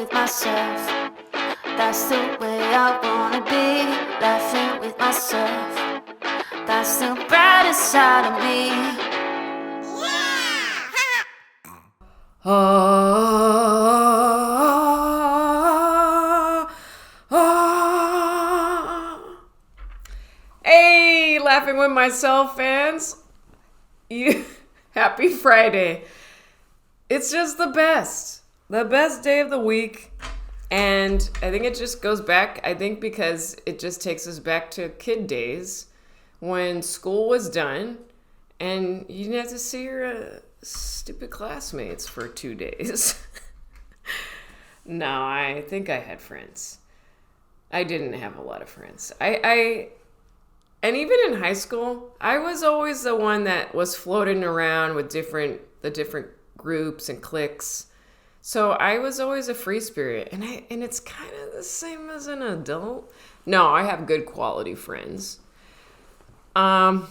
with myself. That's the way I wanna be, laughing with myself. That's the brightest side of me. Hey, laughing with myself fans. Happy Friday. It's just the best day of the week. And I think it just goes back, because it just takes us back to kid days when school was done and you didn't have to see your stupid classmates for 2 days. No, I think I had friends. I didn't have a lot of friends. And even in high school, I was always the one that was floating around with the different groups and cliques. So I was always a free spirit, and it's kind of the same as an adult. No, I have good quality friends. Do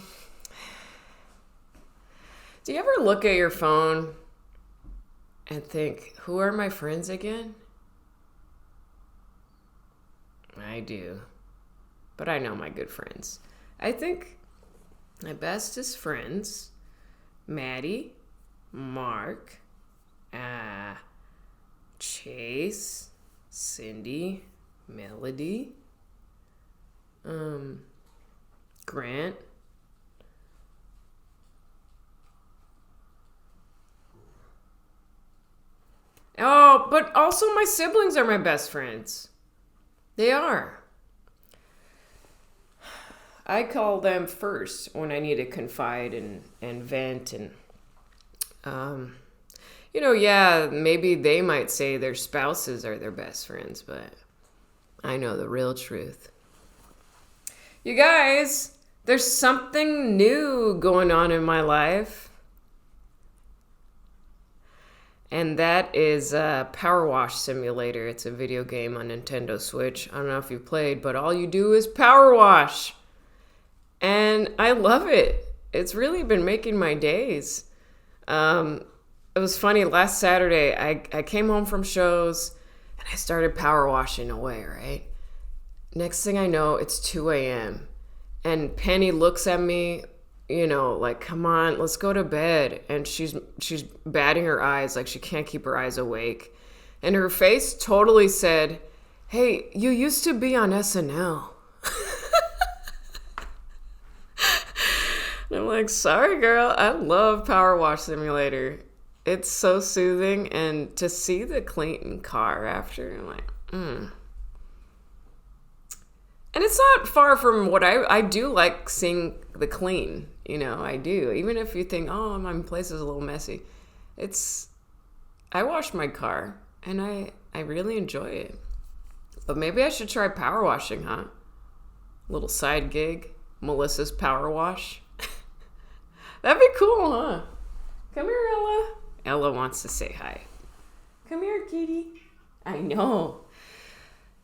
you ever look at your phone and think, who are my friends again? I do. But I know my good friends. I think my bestest friends, Maddie, Mark, Chase, Cindy, Melody, Grant, oh, but also my siblings are my best friends. They are. I call them first when I need to confide and vent and, yeah, maybe they might say their spouses are their best friends, but I know the real truth. You guys, there's something new going on in my life. And that is Power Wash Simulator. It's a video game on Nintendo Switch. I don't know if you played, but all you do is power wash. And I love it. It's really been making my days. It was funny, last Saturday, I came home from shows and I started power washing away, right? Next thing I know, it's 2 a.m. And Penny looks at me, like, come on, let's go to bed. And she's batting her eyes like she can't keep her eyes awake. And her face totally said, hey, you used to be on SNL. And I'm like, sorry, girl, I love Power Wash Simulator. It's so soothing, and to see the clean car after, I'm like, And it's not far from what I do like seeing the clean, I do. Even if you think, oh, my place is a little messy. I wash my car, and I really enjoy it. But maybe I should try power washing, huh? Little side gig, Melissa's power wash. That'd be cool, huh? Come here, Ella. Ella wants to say hi. Come here, kitty. I know.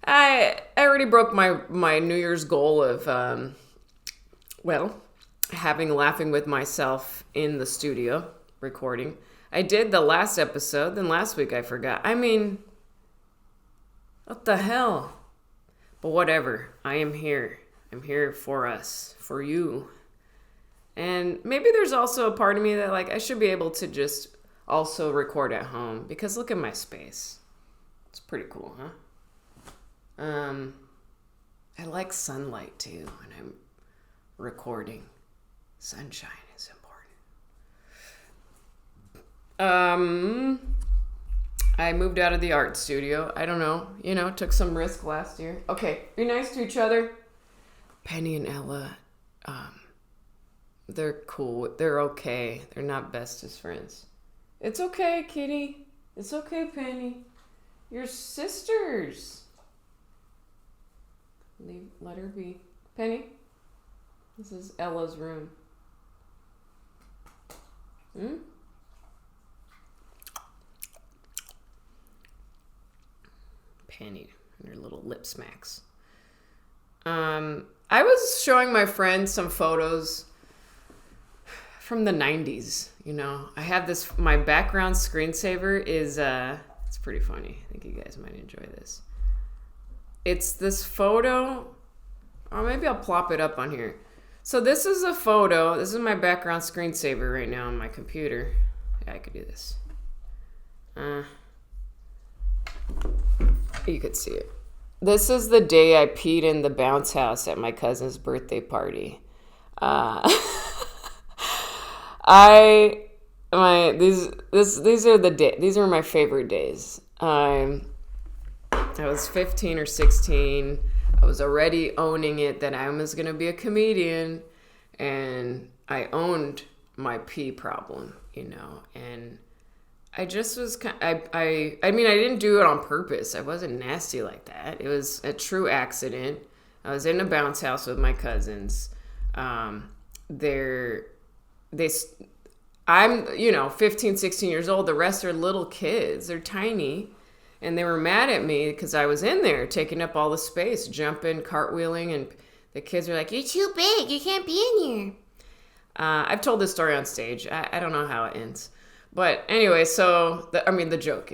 I already broke my New Year's goal of, laughing with myself in the studio recording. I did the last episode, then last week I forgot. What the hell? But whatever. I am here. I'm here for us, for you. And maybe there's also a part of me that, I should be able to just also record at home, because look at my space. It's pretty cool, huh? I like sunlight too when I'm recording. Sunshine is important. I moved out of the art studio. I don't know. Took some risk last year. Okay, be nice to each other. Penny and Ella, they're cool. They're okay. They're not bestest friends. It's okay, kitty. It's okay, Penny. You're sisters. Let her be. Penny, this is Ella's room. Penny and her little lip smacks. I was showing my friends some photos from the 90s. I have this, my background screensaver is It's pretty funny. I think you guys might enjoy this. It's this photo, or maybe I'll plop it up on here. So this is a photo. This is my background screensaver right now on my computer. Yeah, I could do this. You could see it. This is the day I peed in the bounce house at my cousin's birthday party. These are my favorite days. I was 15 or 16. I was already owning it that I was gonna be a comedian, and I owned my pee problem, and I just was I mean, I didn't do it on purpose. I wasn't nasty like that. It was a true accident. I was in a bounce house with my cousins. I'm 15, 16 years old. The rest are little kids. They're tiny. And they were mad at me because I was in there taking up all the space, jumping, cartwheeling. And the kids were like, "You're too big. You can't be in here." I've told this story on stage. I don't know how it ends. But anyway, the joke,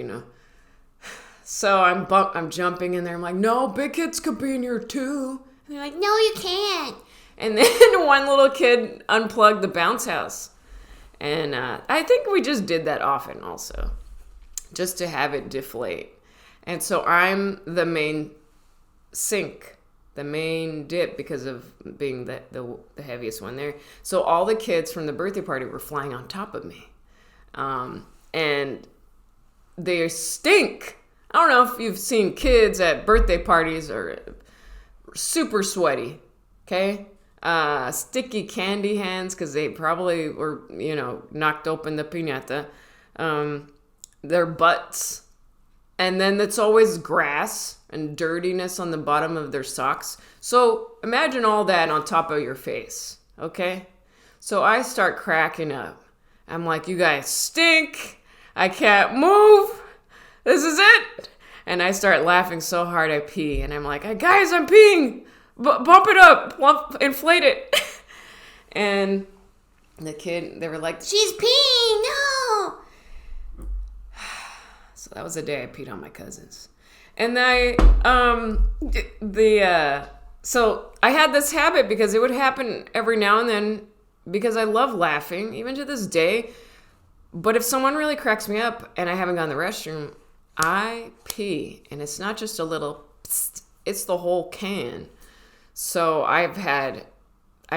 So I'm jumping in there. I'm like, "No, big kids could be in here too." And they're like, "No, you can't." And then one little kid unplugged the bounce house. And I think we just did that often also, just to have it deflate. And so I'm the main sink, the main dip, because of being the heaviest one there. So all the kids from the birthday party were flying on top of me. And they stink. I don't know if you've seen kids at birthday parties are super sweaty, okay? Sticky candy hands because they probably were, knocked open the piñata. Their butts. And then it's always grass and dirtiness on the bottom of their socks. So imagine all that on top of your face, okay? So I start cracking up. I'm like, "You guys stink. I can't move. This is it." And I start laughing so hard I pee. And I'm like, "Guys, I'm peeing. Bump it up. Inflate it." And they were like, "She's peeing. No." So that was the day I peed on my cousins. And so I had this habit because it would happen every now and then because I love laughing, even to this day. But if someone really cracks me up and I haven't gone to the restroom, I pee. And it's not just a little psst, it's the whole can. So I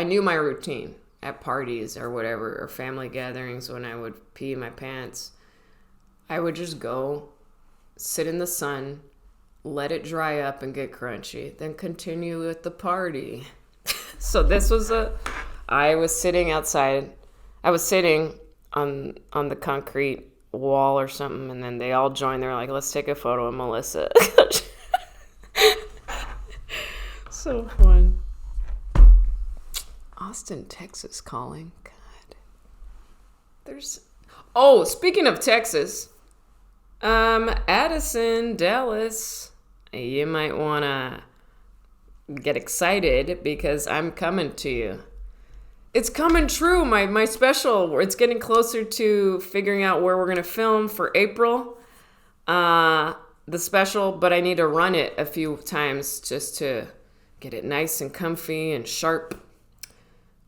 knew my routine at parties or whatever, or family gatherings when I would pee in my pants. I would just go sit in the sun, let it dry up and get crunchy, then continue with the party. So this was I was sitting outside. I was sitting on the concrete wall or something, and then they all joined. They were like, "Let's take a photo of Melissa." So fun. Austin, Texas calling. God. Speaking of Texas, Addison, Dallas, you might want to get excited because I'm coming to you. It's coming true, my special. It's getting closer to figuring out where we're going to film for April. The special, but I need to run it a few times just to get it nice and comfy and sharp.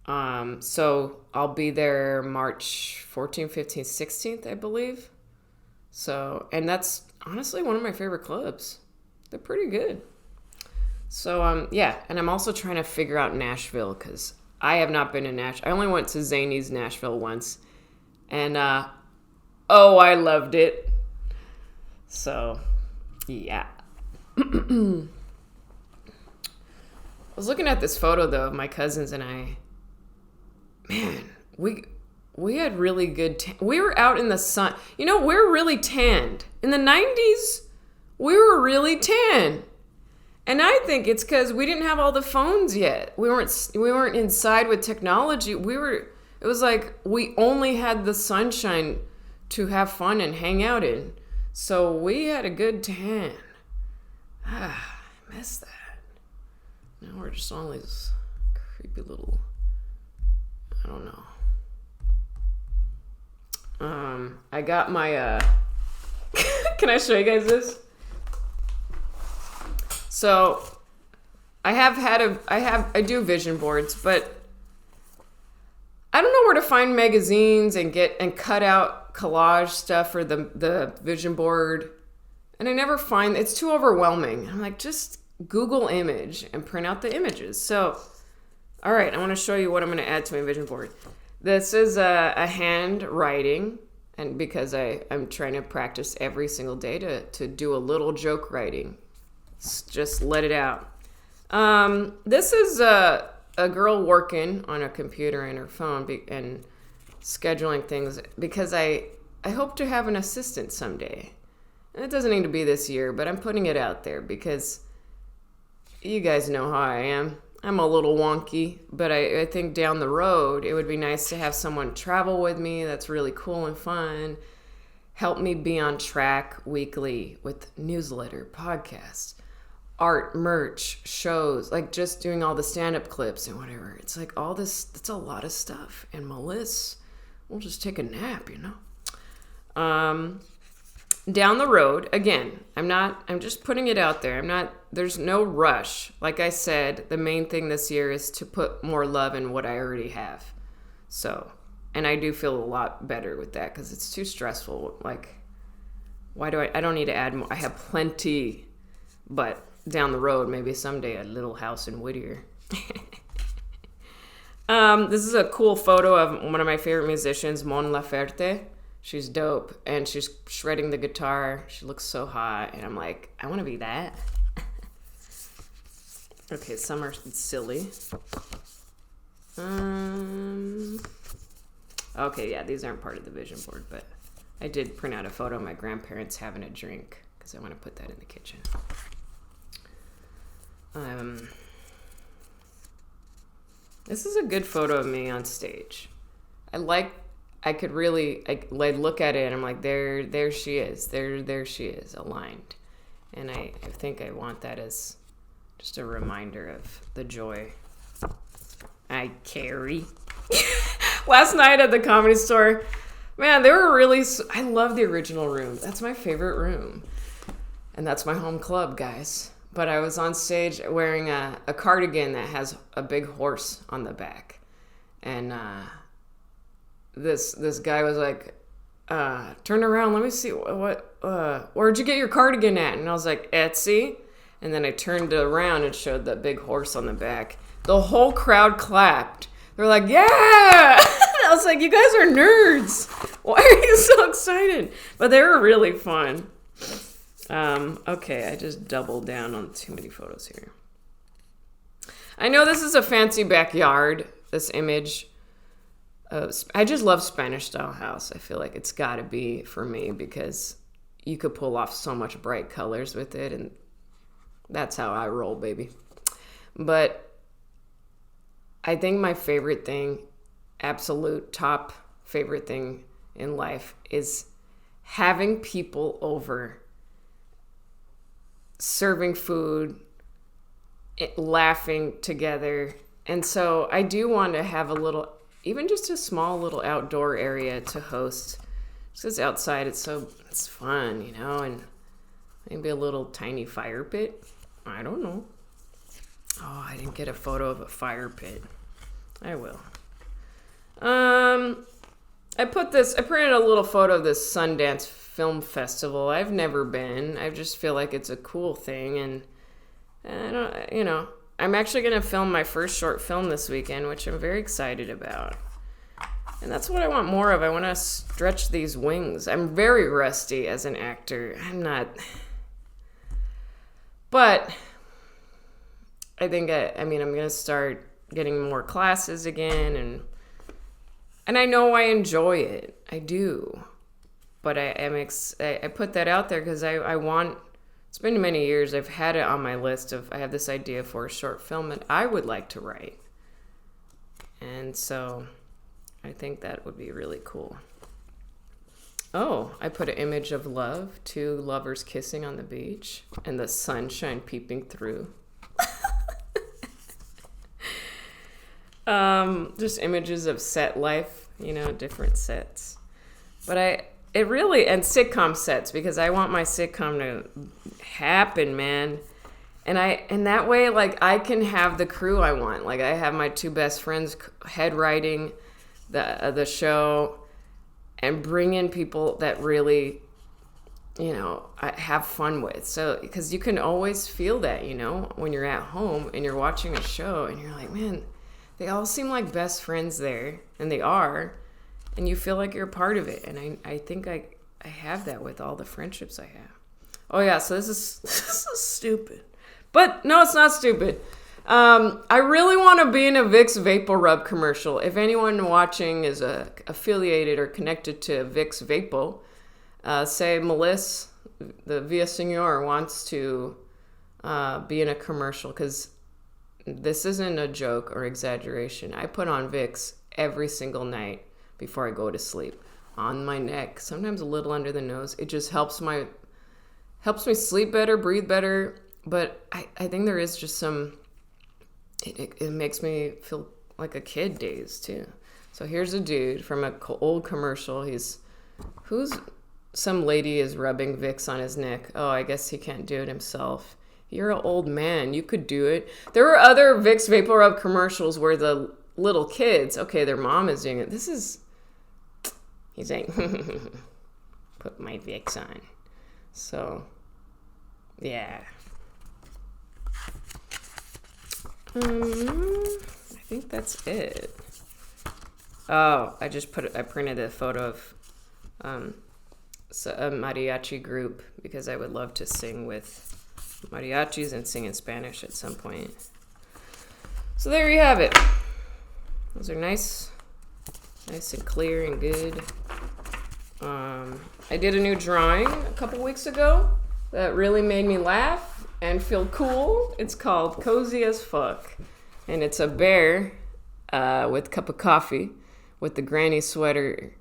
So I'll be there March 14th, 15th, 16th, I believe. So, and that's honestly one of my favorite clubs. They're pretty good. So, and I'm also trying to figure out Nashville because I have not been to Nashville. I only went to Zany's Nashville once. And, I loved it. So, yeah. I was looking at this photo, though, of my cousins and I. Man, we had really good we were out in the sun. We're really tanned. In the 90s, we were really tan. And I think it's because we didn't have all the phones yet. We weren't inside with technology. It was like we only had the sunshine to have fun and hang out in. So we had a good tan. I miss that. Now we're just on these creepy little, I don't know. I got my Can I show you guys this? So I do vision boards, but I don't know where to find magazines and cut out collage stuff for the vision board. And I never find, it's too overwhelming. I'm like, just Google image and print out the images. So, all right, I want to show you what I'm going to add to my vision board. This is a handwriting, and because I'm trying to practice every single day to do a little joke writing. Just let it out. This is a girl working on a computer and her phone and scheduling things because I hope to have an assistant someday. And it doesn't need to be this year, but I'm putting it out there because you guys know how I am. I'm a little wonky, but I think down the road it would be nice to have someone travel with me that's really cool and fun, help me be on track weekly with newsletter, podcast, art, merch, shows, like just doing all the stand-up clips and whatever. It's like all this, that's a lot of stuff. And meliss, we'll just take a nap, you know? Down the road, again, I'm just putting it out there. There's no rush. Like I said, the main thing this year is to put more love in what I already have. So, and I do feel a lot better with that because it's too stressful. Like, why do I don't need to add more. I have plenty, but down the road, maybe someday a little house in Whittier. This is a cool photo of one of my favorite musicians, Mon Laferte. She's dope, and she's shredding the guitar. She looks so hot, and I'm like, I want to be that. Okay, some are silly. Okay, yeah, these aren't part of the vision board, but I did print out a photo of my grandparents having a drink because I want to put that in the kitchen. This is a good photo of me on stage. I could really look at it and I'm like, there she is. There she is, aligned. And I think I want that as just a reminder of the joy I carry. Last night at the Comedy Store, man, they were really, I love the original room. That's my favorite room. And that's my home club, guys. But I was on stage wearing a cardigan that has a big horse on the back. And this guy was like, turn around, let me see where'd you get your cardigan at? And I was like, Etsy. And then I turned around and showed that big horse on the back. The whole crowd clapped. They were like, yeah! I was like, you guys are nerds. Why are you so excited? But they were really fun. Okay, I just doubled down on too many photos here. I know this is a fancy backyard, this image. I just love Spanish style house. I feel like it's got to be for me because you could pull off so much bright colors with it, and that's how I roll, baby. But I think my favorite thing, absolute top favorite thing in life is having people over, serving food, laughing together. And so I do want to have a little, even just a small little outdoor area to host. Just 'cause outside it's fun, you know, and maybe a little tiny fire pit. I don't know. Oh, I didn't get a photo of a fire pit. I will. I printed a little photo of this Sundance Film Festival. I've never been. I just feel like it's a cool thing, and I'm actually going to film my first short film this weekend, which I'm very excited about. And that's what I want more of. I want to stretch these wings. I'm very rusty as an actor. I'm not. But I think I'm going to start getting more classes again, and I know I enjoy it. I do. But I put that out there because I want. It's been many years. I've had it on my list I have this idea for a short film that I would like to write. And so I think that would be really cool. Oh, I put an image of love, two lovers kissing on the beach, and the sunshine peeping through. Just images of set life, different sets. But It really, and sitcom sets, because I want my sitcom to happen, man. And that way, like, I can have the crew I want. Like, I have my two best friends head writing the show, and bring in people that really, I have fun with. So, because you can always feel that, when you're at home and you're watching a show and you're like, man, they all seem like best friends there, and they are, and you feel like you're a part of it. And I think I have that with all the friendships I have. Oh yeah, so this is stupid. But no, it's not stupid. I really want to be in a Vicks Vapor Rub commercial. If anyone watching is affiliated or connected to Vicks Vapor, say Meliss, the Via Senor, wants to be in a commercial, because this isn't a joke or exaggeration. I put on Vicks every single night before I go to sleep, on my neck, sometimes a little under the nose. It just helps me sleep better, breathe better. But I think there is just some, it makes me feel like a kid days too. So here's a dude from an old commercial. Some lady is rubbing Vicks on his neck. Oh, I guess he can't do it himself. You're an old man. You could do it. There were other Vicks Vapor Rub commercials where the little kids, okay, their mom is doing it. He's like, put my Vicks on. So, yeah. I think that's it. Oh, I printed a photo of a mariachi group, because I would love to sing with mariachis and sing in Spanish at some point. So there you have it. Those are nice and clear and good. I did a new drawing a couple weeks ago that really made me laugh and feel cool. It's called Cozy as Fuck. And it's a bear with a cup of coffee with the granny sweater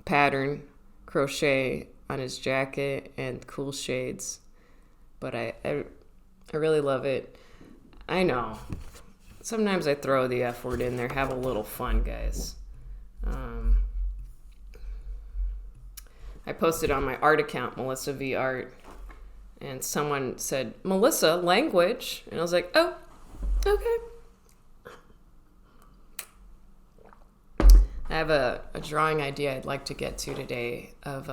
pattern crochet on his jacket and cool shades. But I really love it. I know. Sometimes I throw the F word in there. Have a little fun, guys. I posted on my art account, Melissa V Art, and someone said, Melissa, language. And I was like, oh, okay. I have a drawing idea I'd like to get to today of,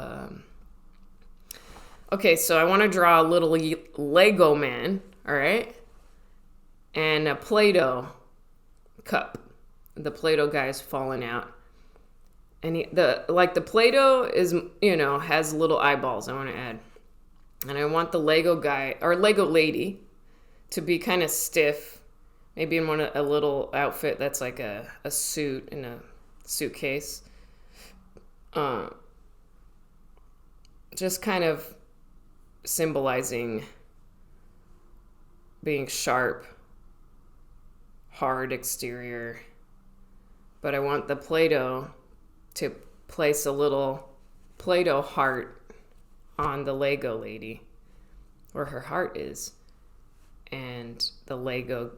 okay, so I want to draw a little Lego man, all right? And a Play-Doh cup. The Play-Doh guy is falling out. And the Play-Doh is, has little eyeballs I want to add. And I want the Lego guy, or Lego lady, to be kind of stiff. Maybe in a little outfit that's like a suit in a suitcase. Just kind of symbolizing being sharp, hard exterior. But I want the Play-Doh to place a little Play-Doh heart on the Lego lady, where her heart is. And the the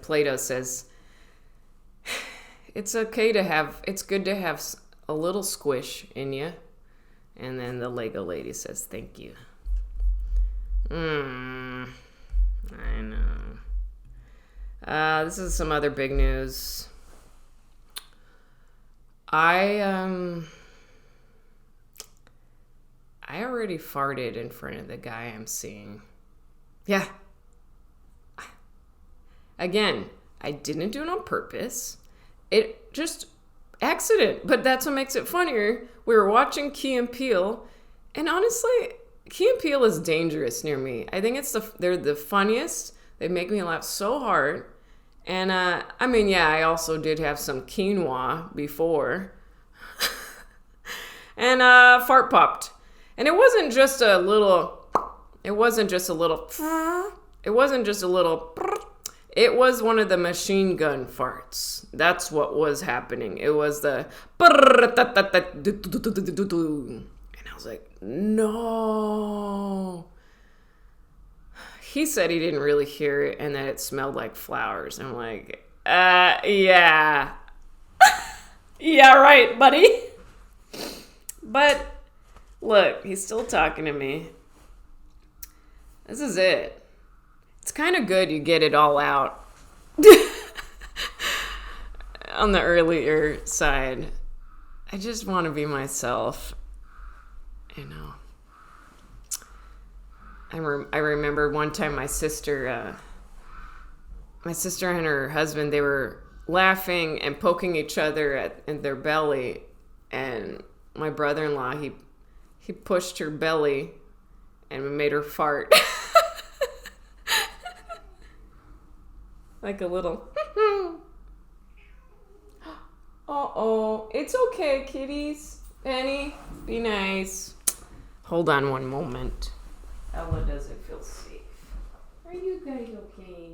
Play-Doh says, it's good to have a little squish in you. And then the Lego lady says, thank you. I know. This is some other big news. I already farted in front of the guy I'm seeing. Yeah. Again, I didn't do it on purpose. It just accident, but that's what makes it funnier. We were watching Key and Peele, and honestly, Key and Peele is dangerous near me. I think they're the funniest. They make me laugh so hard. And I also did have some quinoa before. And fart popped. And it wasn't just a little it was one of the machine gun farts. That's what was happening. It was the and I was like, no. He said he didn't really hear it and that it smelled like flowers. I'm like, yeah. Yeah, right, buddy. But look, he's still talking to me. This is it. It's kind of good you get it all out on the earlier side. I just want to be myself, you know. I remember one time my sister and her husband, they were laughing and poking each other in their belly, and my brother-in-law, he pushed her belly and made her fart. Like a little uh-oh, it's okay, kitties. Penny, be nice. Hold on one moment. Ella doesn't feel safe. Are you guys okay?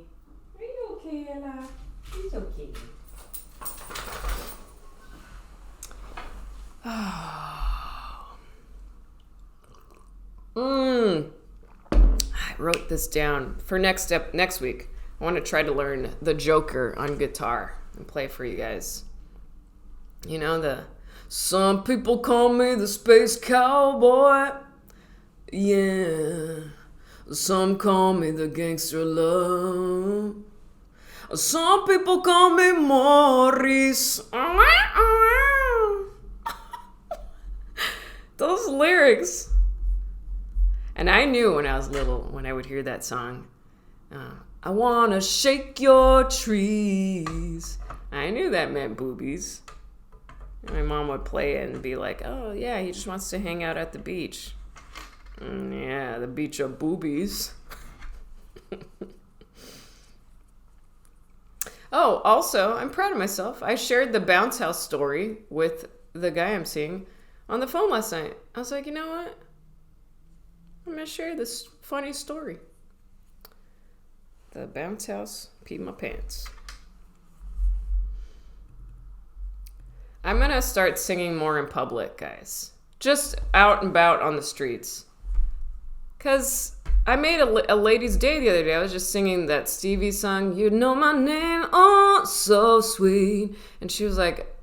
Are you okay, Ella? She's okay. I wrote this down for next week. I want to try to learn the Joker on guitar and play for you guys. You know, some people call me the space cowboy. Yeah. Some call me the gangster love. Some people call me Maurice. Those lyrics. And I knew when I was little, when I would hear that song, I wanna shake your trees. I knew that meant boobies. And my mom would play it and be like, oh yeah, he just wants to hang out at the beach. Yeah, the beach of boobies. Oh, also, I'm proud of myself. I shared the bounce house story with the guy I'm seeing on the phone last night. I was like, you know what? I'm going to share this funny story. The bounce house peed my pants. I'm going to start singing more in public, guys. Just out and about on the streets. Because I made a ladies' day the other day. I was just singing that Stevie song, You Know My Name, oh, so sweet. And she was like,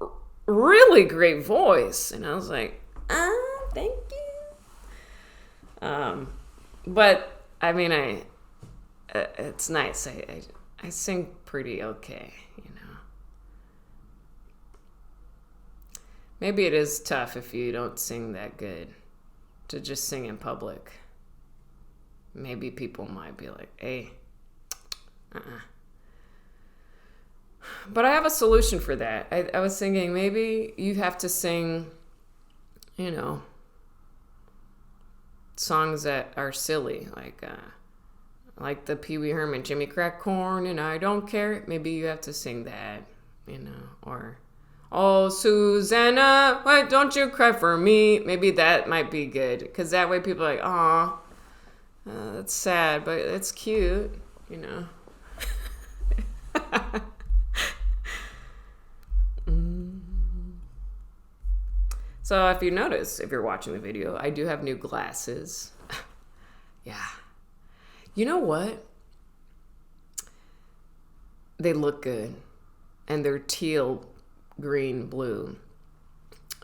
really great voice. And I was like, thank you. But, I mean, it's nice. I sing pretty okay, you know. Maybe it is tough if you don't sing that good to just sing in public. Maybe people might be like, hey, But I have a solution for that. I was thinking maybe you have to sing, you know, songs that are silly, like the Pee Wee Herman, Jimmy Crack Corn, and I Don't Care. Maybe you have to sing that, you know, or, oh, Susanna, why don't you cry for me? Maybe that might be good, because that way people are like, aw, that's sad, but it's cute, you know. So if you notice, if you're watching the video, I do have new glasses. Yeah. You know what? They look good. And they're teal, green, blue.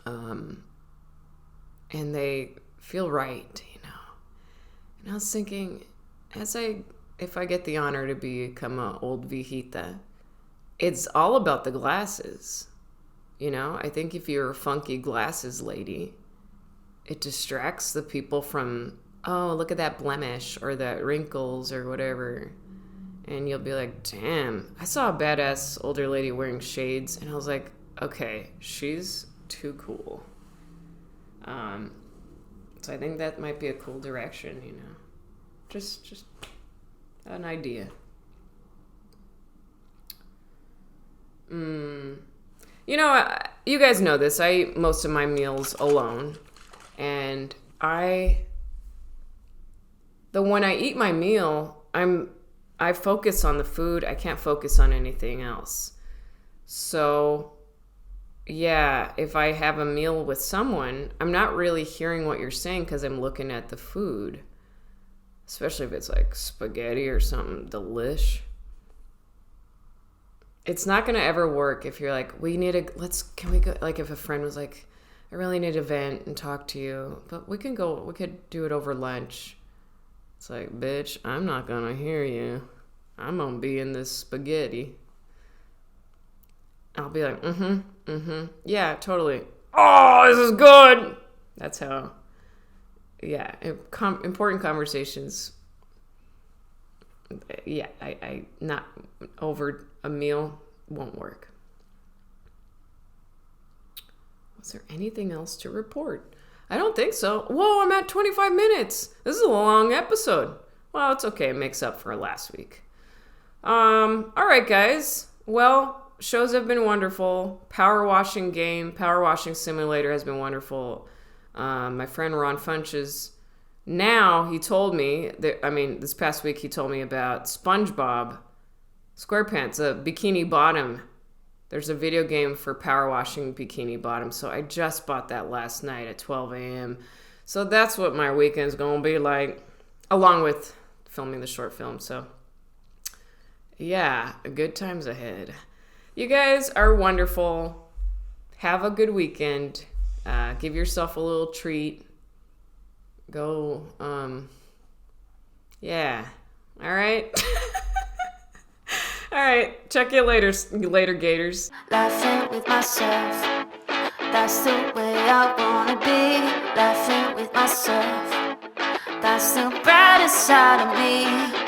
And they feel right, you know. And I was thinking, if I get the honor to become an old viejita, it's all about the glasses. You know, I think if you're a funky glasses lady, it distracts the people from, oh, look at that blemish or that wrinkles or whatever. And you'll be like, damn, I saw a badass older lady wearing shades. And I was like, okay, she's too cool. So I think that might be a cool direction, you know. Just an idea. You know, you guys know this. I eat most of my meals alone. And when I eat my meal, I focus on the food. I can't focus on anything else. So, yeah, if I have a meal with someone, I'm not really hearing what you're saying because I'm looking at the food. Especially if it's like spaghetti or something delish. It's not going to ever work if you're like, can we go, like if a friend was like, I really need to vent and talk to you, but we could do it over lunch. It's like, bitch, I'm not gonna hear you. I'm gonna be in this spaghetti. I'll be like, yeah, totally. Oh, this is good. That's how, yeah, important conversations. Yeah, I not over a meal won't work. Was there anything else to report? I don't think so. Whoa, I'm at 25 minutes. This is a long episode. Well, it's okay. It makes up for last week. All right, guys. Well, shows have been wonderful. Power washing simulator has been wonderful. My friend Ron Funches, now he told me that, this past week he told me about SpongeBob SquarePants, a Bikini Bottom. There's a video game for power washing Bikini Bottom, so I just bought that last night at 12 a.m. So that's what my weekend's gonna be like, along with filming the short film. So yeah, good times ahead. You guys are wonderful. Have a good weekend. Give yourself a little treat. Go, yeah. All right. All right. Check you later, Gators. Laughing with myself. That's the way I wanna be. Laughing with myself. That's the brightest side of me.